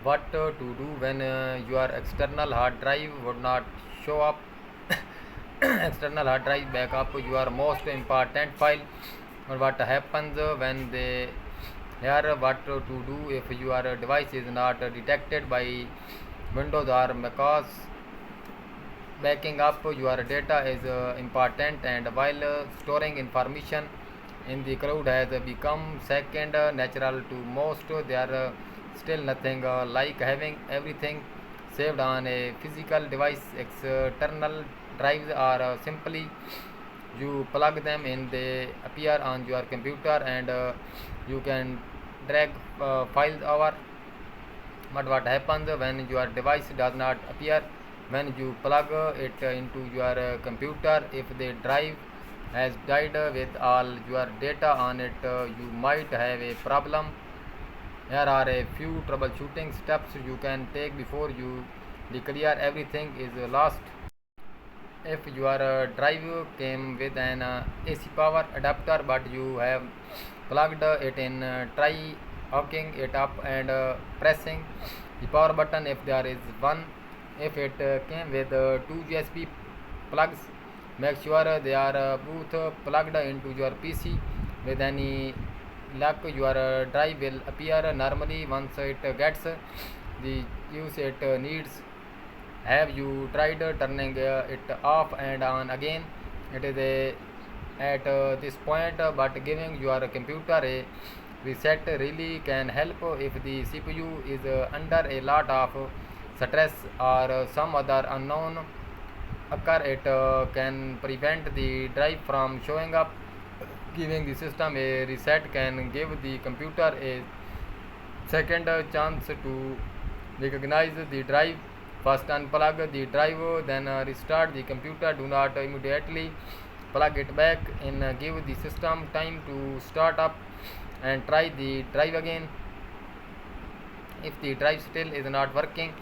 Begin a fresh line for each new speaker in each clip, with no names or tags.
what to do when your external hard drive would not show up. External hard drive backup your most important file. Or what happens when they here what to do if your device is not detected by Windows or macOS. Backing up your data is important, and while storing information in the cloud has become second natural to most, there still nothing like having everything saved on a physical device. External drives are simply you plug them in, they appear on your computer, and you can drag files over. But what happens when your device does not appear when you plug it into your computer? If the drive has died with all your data on it, you might have a problem. Here are a few troubleshooting steps you can take before you declare everything is lost. If your drive came with an AC power adapter but you have plugged it in, try hooking it up and pressing the power button if there is one. If it came with two USB plugs, make sure they are both plugged into your PC. With any luck, your drive will appear normally once it gets the use it needs. Have you tried turning it off and on again? It is at this point, but giving your computer a reset really can help. If the CPU is under a lot of stress or some other unknown occur, it can prevent the drive from showing up. Giving the system a reset can give the computer a second chance to recognize the drive. First unplug the drive, then restart the computer. Do not immediately plug it back in. Give the system time to start up and try the drive again. If the drive still is not working,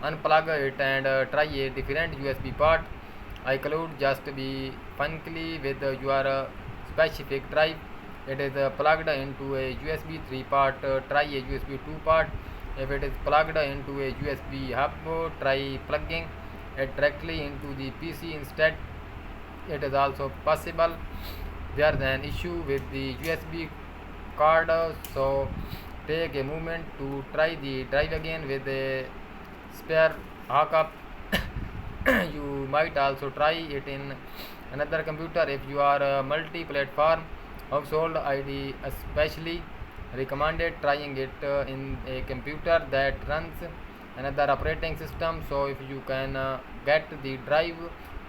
unplug it and try a different USB port. I could just be funky with your specific drive. It is plugged into a USB 3 port. Try a USB 2 port. If it is plugged into a USB hub, try plugging it directly into the PC instead. It is also possible there is an issue with the USB card, so take a moment to try the drive again with a spare hookup. You might also try it in another computer if you are a multi-platform household. ID especially recommended trying it in a computer that runs another operating system. So if you can get the drive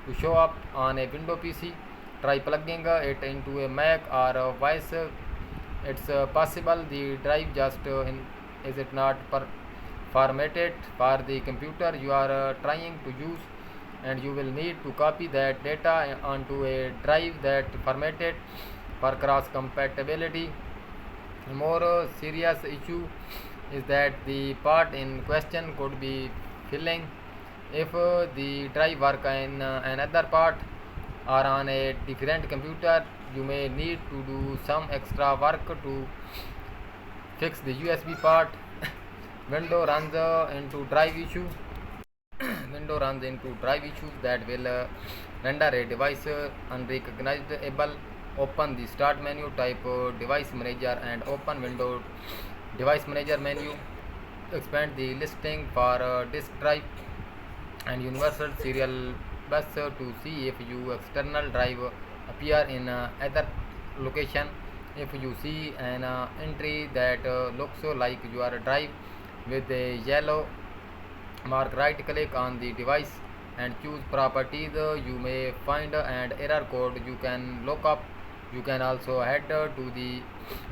to show up on a Windows PC, try plugging it into a Mac or a vice. It's possible the drive just is it not formatted for the computer you are trying to use, and you will need to copy that data onto a drive that formatted for cross compatibility. A more serious issue is that the part in question could be filling. If the drive work in another part or on a different computer, you may need to do some extra work to fix the USB part. Windows runs into drive issue. Windows runs into drive issues that will render a device unrecognizable. Open the start menu, type device manager and open Windows device manager menu. Expand the listing for disk drive and universal serial bus to see if your external drive appear in other location. If you see an entry that looks like your drive with a yellow mark, right click on the device and choose properties. You may find an error code you can look up. You can also head to the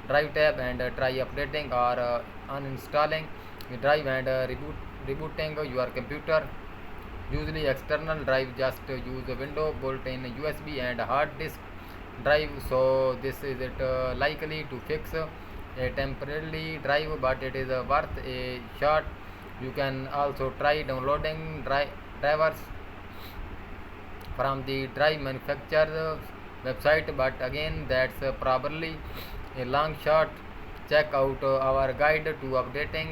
drive tab and try updating or uninstalling the drive and rebooting your computer. Usually external drive just use a window built-in USB and hard disk drive, so this is it likely to fix a temporarily drive, but it is worth a shot. You can also try downloading drivers from the drive manufacturer's website, but again that's probably a long shot. Check out our guide to updating